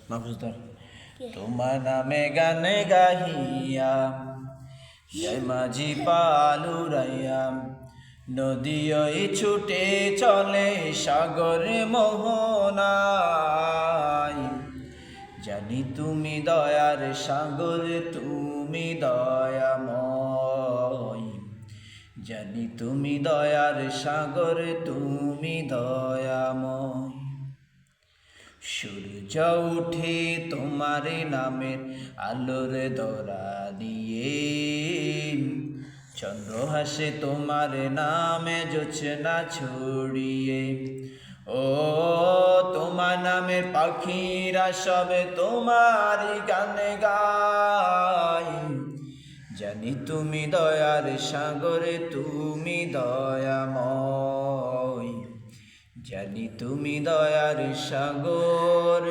মাহফুজদার তোমার নামে গানে গাহিয়া জয় মাঝি পালুরাইয়া নদী ওই ছুটে চলে সাগরে মোহনায় জানি তুমি দয়ার সাগর তুমি দয়াময় জানি তুমি দয়ার সাগর তুমি দয়াময় সূর্য উঠে তোমার নামের আলোর দরা দিয়ে চন্দ্র হাসে তোমার নামে জোছনা ছড়িয়ে ও তোমার নামের পাখিরা সবে তোমারই গানে গায় জানি তুমি দয়ার সাগরে তুমি দয়াময় জানি তুমি দয়ার সাগর